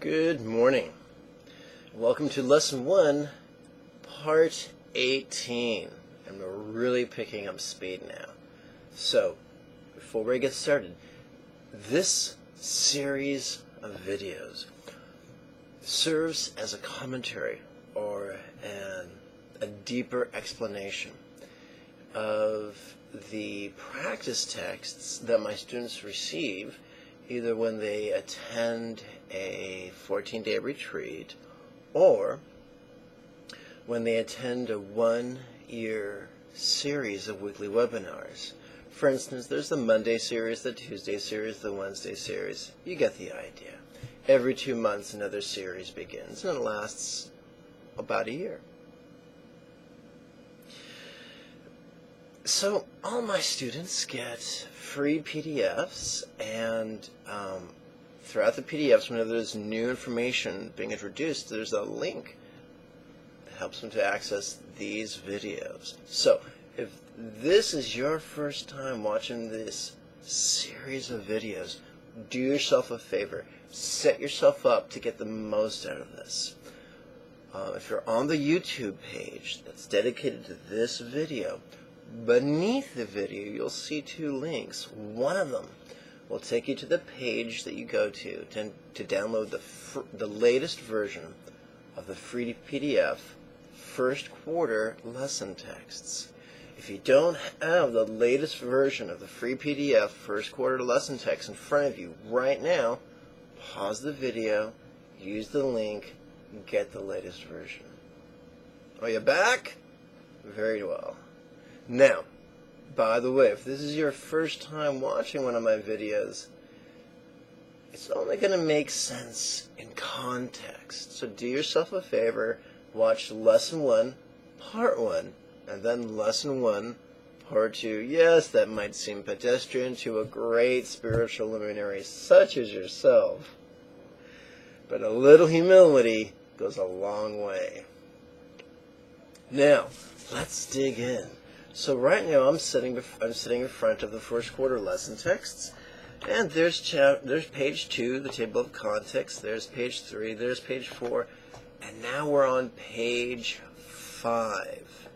Good morning. Welcome to Lesson 1, Part 18. And we're really picking up speed now. So, before we get started, this series of videos serves as a commentary or a deeper explanation of the practice texts that my students receive either when they attend a 14-day retreat or when they attend a one-year series of weekly webinars. For instance, there's the Monday series, the Tuesday series, the Wednesday series. You get the idea. Every 2 months another series begins, and it lasts about a year. So all my students get free PDFs, and throughout the PDFs, whenever there's new information being introduced, there's a link that helps them to access these videos. So if this is your first time watching this series of videos, do yourself a favor. Set yourself up to get the most out of this. If you're on the YouTube page that's dedicated to this video, beneath the video you'll see 2 links. One of them will take you to the page that you go to download the latest version of the free PDF first quarter lesson texts. If you don't have the latest version of the free PDF first quarter lesson text in front of you right now, pause the video, use the link, and get the latest version. Are you back? Very well. Now, by the way, if this is your first time watching one of my videos, it's only going to make sense in context. So do yourself a favor, watch Lesson 1, Part 1, and then Lesson 1, Part 2. Yes, that might seem pedestrian to a great spiritual luminary such as yourself, but a little humility goes a long way. Now, let's dig in. So right now I'm sitting in front of the first quarter lesson texts, and there's page 2, the table of context, there's page 3, there's page 4, and now we're on page 5.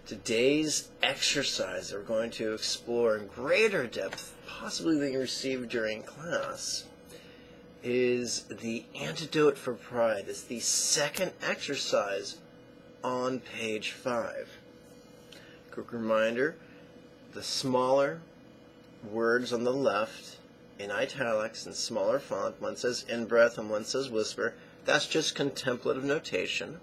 Today's exercise that we're going to explore in greater depth, possibly than you received during class, is the antidote for pride. It's the second exercise on page 5. Quick reminder, the smaller words on the left in italics and smaller font, one says in-breath and one says whisper, that's just contemplative notation.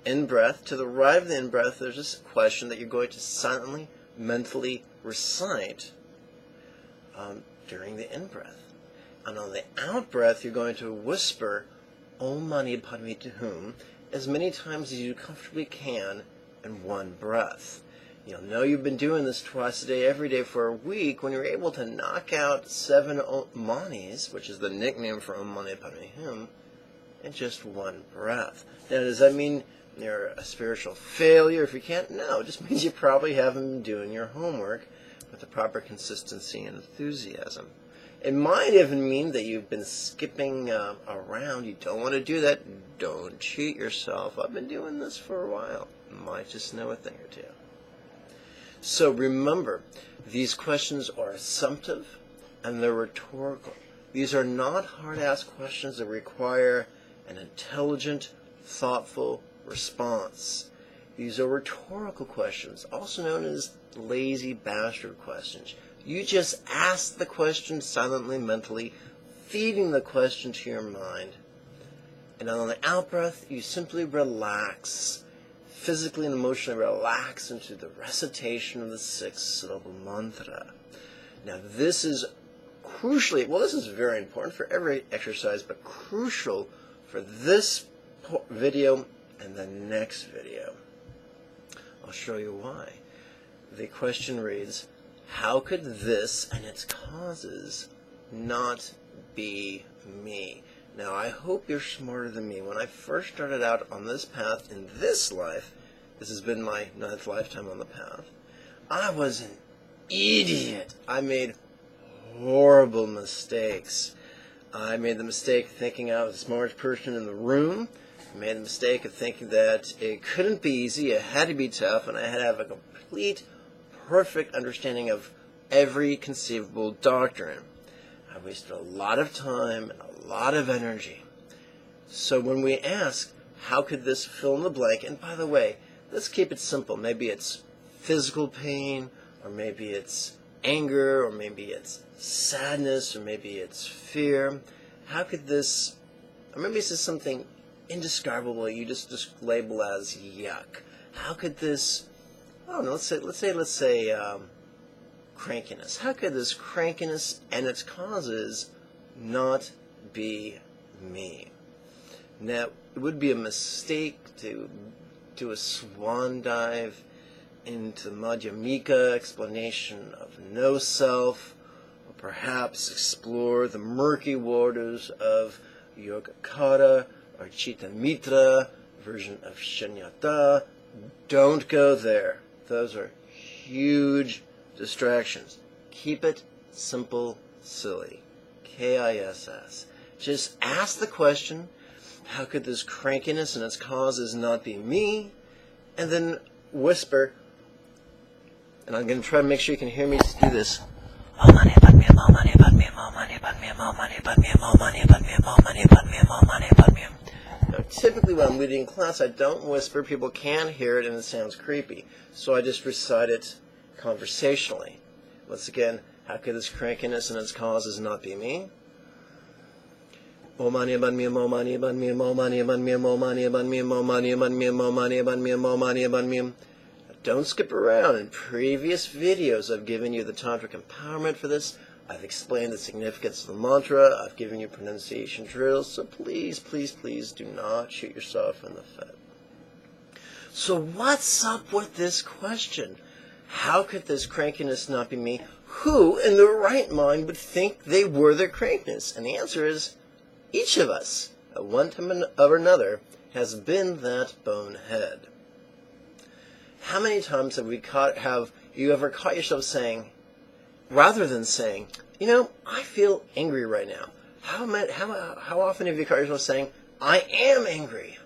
In-breath, to the right of the in-breath, there's this question that you're going to silently, mentally recite during the in-breath. And on the out-breath, you're going to whisper Om Mani Padme Hum as many times as you comfortably can in one breath. You'll know you've been doing this twice a day, every day for a week when you're able to knock out 7 manis, which is the nickname for Om Mani Padme Hum, in just one breath. Now, does that mean you're a spiritual failure if you can't? No, it just means you probably haven't been doing your homework with the proper consistency and enthusiasm. It might even mean that you've been skipping around. You don't want to do that. Don't cheat yourself. I've been doing this for a while. Might just know a thing or two. So remember, these questions are assumptive and they're rhetorical. These are not hard-ass questions that require an intelligent, thoughtful response. These are rhetorical questions, also known as lazy bastard questions. You just ask the question silently, mentally, feeding the question to your mind. And on the out-breath, you simply relax, physically and emotionally relax into the recitation of the 6-syllable mantra. Now this is crucially, well, this is very important for every exercise, but crucial for this video and the next video. I'll show you why. The question reads, how could this and its causes not be me? Now, I hope you're smarter than me. When I first started out on this path in this life, this has been my 9th lifetime on the path, I was an idiot. I made horrible mistakes. I made the mistake of thinking I was the smartest person in the room. I made the mistake of thinking that it couldn't be easy, it had to be tough, and I had to have a complete, perfect understanding of every conceivable doctrine. I wasted a lot of time and a lot of energy. So when we ask, how could this fill in the blank? And by the way, let's keep it simple. Maybe it's physical pain, or maybe it's anger, or maybe it's sadness, or maybe it's fear. How could this, or maybe it's just something indescribable you just label as yuck. How could this, I don't know, let's say crankiness. How could this crankiness and its causes not be me? Now, it would be a mistake to do a swan dive into the Madhyamika explanation of no self, or perhaps explore the murky waters of Yogacara or Chitta-mitra version of Shunyata. Don't go there. Those are huge distractions. Keep it simple, silly. KISS. Just ask the question, how could this crankiness and its causes not be me? And then whisper, and I'm going to try to make sure you can hear me do this. Now, typically when I'm leading class, I don't whisper. People can hear it and it sounds creepy. So I just recite it conversationally. Once again, how could this crankiness and its causes not be me? Don't skip around. In previous videos, I've given you the tantric empowerment for this. I've explained the significance of the mantra. I've given you pronunciation drills. So please, please, please do not shoot yourself in the foot. So what's up with this question? How could this crankiness not be me? Who in their right mind would think they were their crankiness? And the answer is, each of us, at one time or another, has been that bonehead. How many times have you ever caught yourself saying, rather than saying, I feel angry right now? How often have you caught yourself saying, I am angry?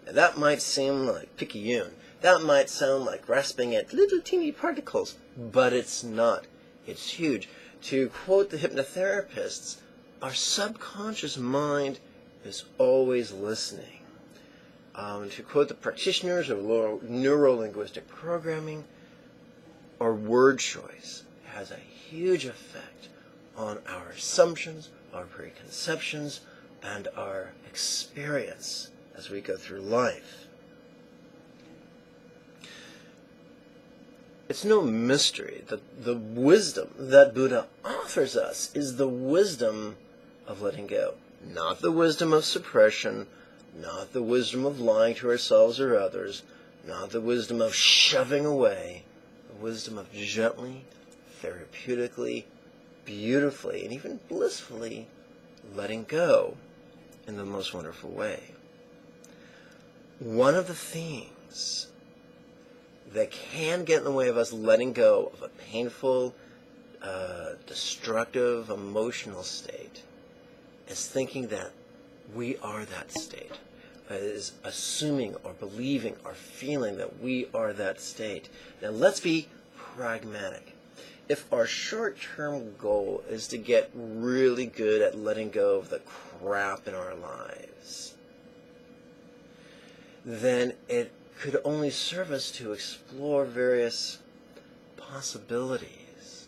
Now, that might seem like picayune. That might sound like grasping at little teeny particles, but it's not. It's huge. To quote the hypnotherapists, our subconscious mind is always listening. To quote the practitioners of neuro-linguistic programming, our word choice has a huge effect on our assumptions, our preconceptions, and our experience as we go through life. It's no mystery that the wisdom that Buddha offers us is the wisdom of letting go. Not the wisdom of suppression, not the wisdom of lying to ourselves or others, not the wisdom of shoving away, the wisdom of gently, therapeutically, beautifully, and even blissfully letting go in the most wonderful way. One of the things that can get in the way of us letting go of a painful, destructive, emotional state is thinking that we are that state. Is assuming or believing or feeling that we are that state. Now let's be pragmatic. If our short-term goal is to get really good at letting go of the crap in our lives, then it could only serve us to explore various possibilities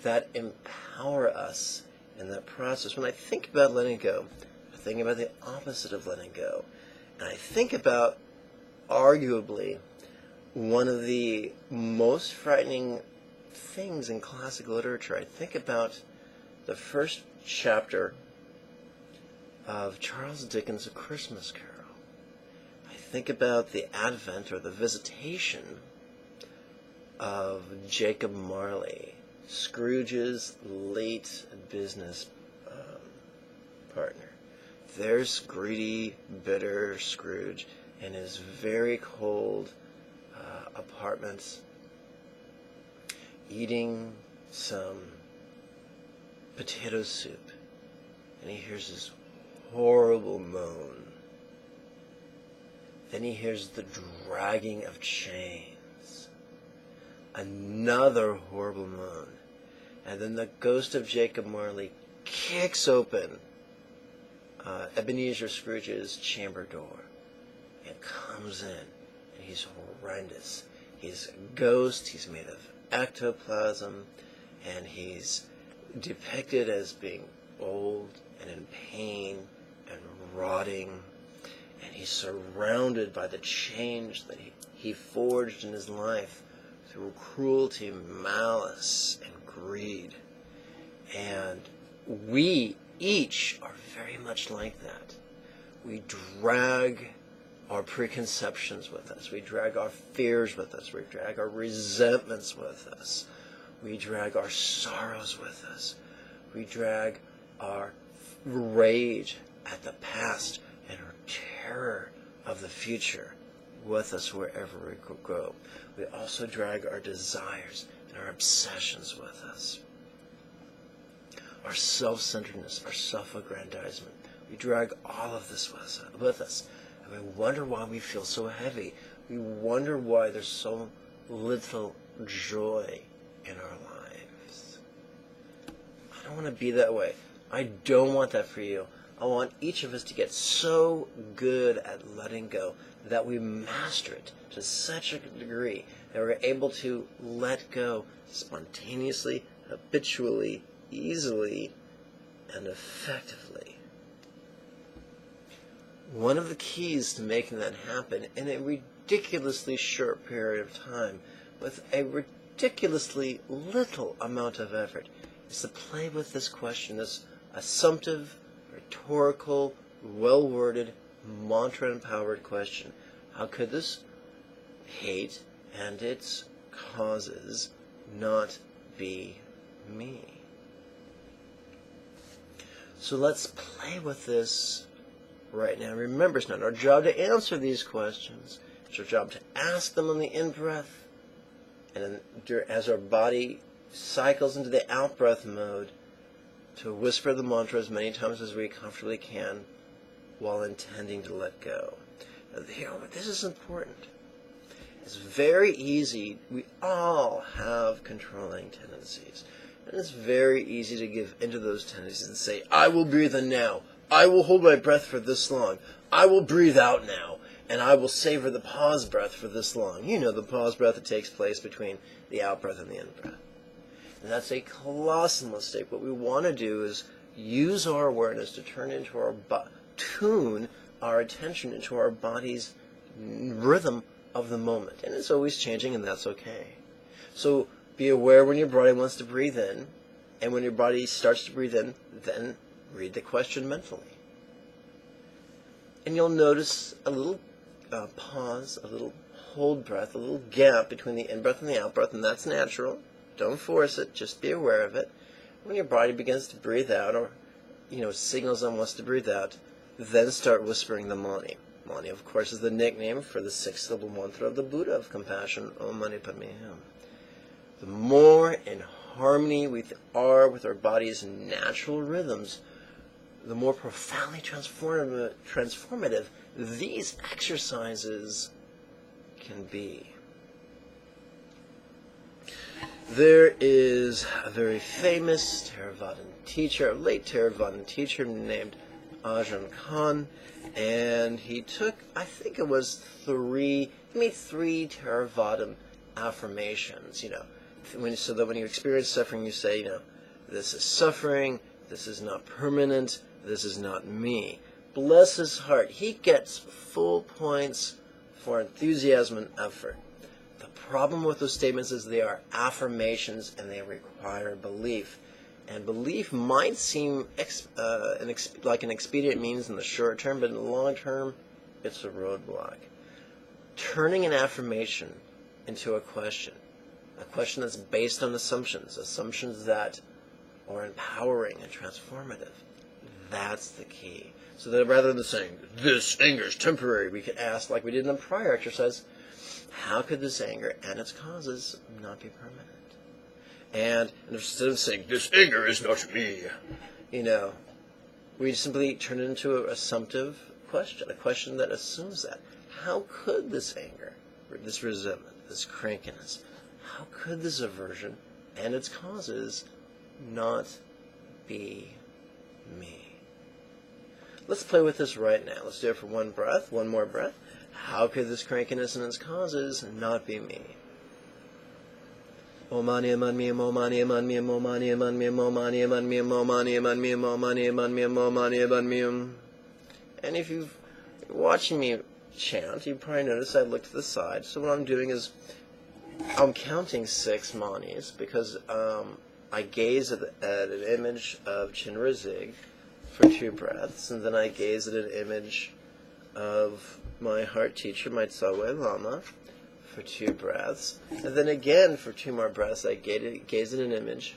that empower us in that process. When I think about letting go, I think about the opposite of letting go. And I think about, arguably, one of the most frightening things in classical literature. I think about the first chapter of Charles Dickens' A Christmas Carol. I think about the advent or the visitation of Jacob Marley, Scrooge's late business partner. There's greedy, bitter Scrooge in his very cold apartment, eating some potato soup and he hears this horrible moan. Then he hears the dragging of chains. Another horrible moan. And then the ghost of Jacob Marley kicks open Ebenezer Scrooge's chamber door and comes in. And he's horrendous. He's a ghost. He's made of ectoplasm. And he's depicted as being old and in pain and rotting. And he's surrounded by the change that he forged in his life through cruelty, malice, and greed. And we each are very much like that. We drag our preconceptions with us. We drag our fears with us. We drag our resentments with us. We drag our sorrows with us. We drag our rage at the past and our terror of the future with us wherever we go. We also drag our desires and our obsessions with us. Our self-centeredness, our self-aggrandizement. We drag all of this with us. And we wonder why we feel so heavy. We wonder why there's so little joy in our lives. I don't want to be that way. I don't want that for you. I want each of us to get so good at letting go that we master it to such a degree that we're able to let go spontaneously, habitually, easily, and effectively. One of the keys to making that happen in a ridiculously short period of time with a ridiculously little amount of effort is to play with this question, this assumptive, rhetorical, well-worded, mantra-empowered question. How could this hate and its causes not be me? So let's play with this right now. Remember, it's not our job to answer these questions. It's our job to ask them on the in-breath. And then, as our body cycles into the out-breath mode, to whisper the mantra as many times as we comfortably can while intending to let go. Now, this is important. It's very easy. We all have controlling tendencies. And it's very easy to give into those tendencies and say, I will breathe in now. I will hold my breath for this long. I will breathe out now. And I will savor the pause breath for this long. You know, the pause breath that takes place between the out-breath and the in-breath. And that's a colossal mistake. What we want to do is use our awareness to tune our attention into our body's rhythm of the moment. And it's always changing, and that's okay. So be aware when your body wants to breathe in, and when your body starts to breathe in, then read the question mentally. And you'll notice a little pause, a little hold breath, a little gap between the in-breath and the out-breath, and that's natural. Don't force it, just be aware of it. When your body begins to breathe out, or signals on wants to breathe out, then start whispering the Mani. Mani, of course, is the nickname for the 6-syllable mantra of the Buddha of compassion, Om Mani Padme Hum. The more in harmony we are with our body's natural rhythms, the more profoundly transformative these exercises can be. There is a very famous Theravadan teacher, a late Theravadan teacher named Ajahn Khan, and he took, I think it was he made 3 Theravadan affirmations, so that when you experience suffering, you say, this is suffering, this is not permanent, this is not me. Bless his heart. He gets full points for enthusiasm and effort. The problem with those statements is they are affirmations and they require belief. And belief might seem like an expedient means in the short term, but in the long term, it's a roadblock. Turning an affirmation into a question that's based on assumptions that are empowering and transformative, that's the key. So that rather than saying, this anger is temporary, we could ask, like we did in the prior exercise, how could this anger and its causes not be permanent? And instead of saying, this anger is not me, we simply turn it into an assumptive question, a question that assumes that. How could this anger, this resentment, this crankiness, how could this aversion and its causes not be me? Let's play with this right now. Let's do it for one breath, one more breath. How could this crankiness and its causes not be me? And if you've watching me chant, you probably noticed I look to the side. So what I'm doing is I'm counting 6 manis because I gaze at an image of Chinrazig for 2 breaths, and then I gaze at an image of my heart teacher, my Tsawe Lama, for 2 breaths, and then again for 2 more breaths I gaze at an image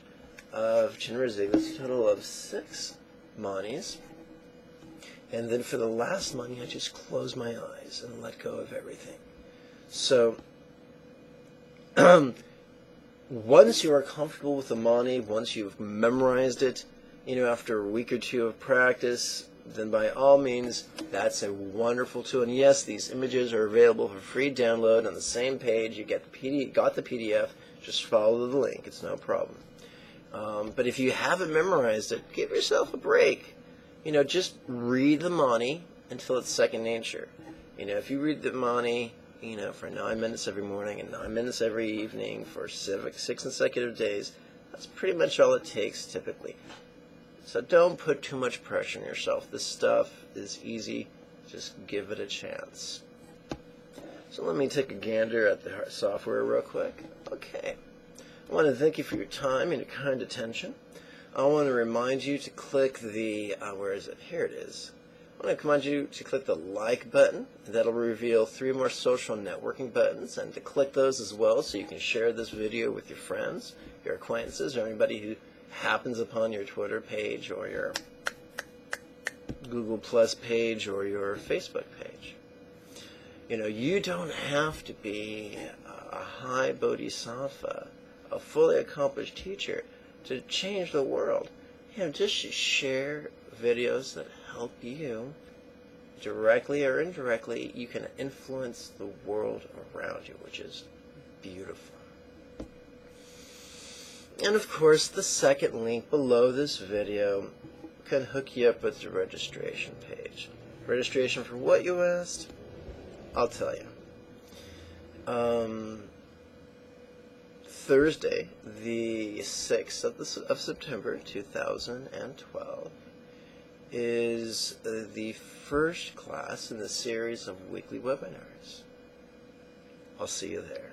of Chinrazig. That's a total of 6 manis. And then for the last mani, I just close my eyes and let go of everything. So, once you are comfortable with the mani, once you've memorized it, after a week or 2 of practice, then by all means, that's a wonderful tool. And yes, these images are available for free download on the same page. You get the PDF, just follow the link. It's no problem. But if you haven't memorized it, give yourself a break. Just read the mani until it's second nature. If you read the mani, for 9 minutes every morning and 9 minutes every evening for 6 consecutive days, that's pretty much all it takes typically. So don't put too much pressure on yourself. This stuff is easy. Just give it a chance. So let me take a gander at the software real quick. Okay. I want to thank you for your time and your kind attention. I want to remind you to click the, where is it? Here it is. I want to remind you to click the like button. That'll reveal 3 more social networking buttons, and to click those as well so you can share this video with your friends, your acquaintances, or anybody who happens upon your Twitter page or your Google Plus page or your Facebook page. You don't have to be a high bodhisattva, a fully accomplished teacher, to change the world. Just share videos that help you directly or indirectly. You can influence the world around you, which is beautiful. And of course, the second link below this video can hook you up with the registration page. Registration for what, you asked? I'll tell you. Thursday, the 6th of September, 2012, is the first class in the series of weekly webinars. I'll see you there.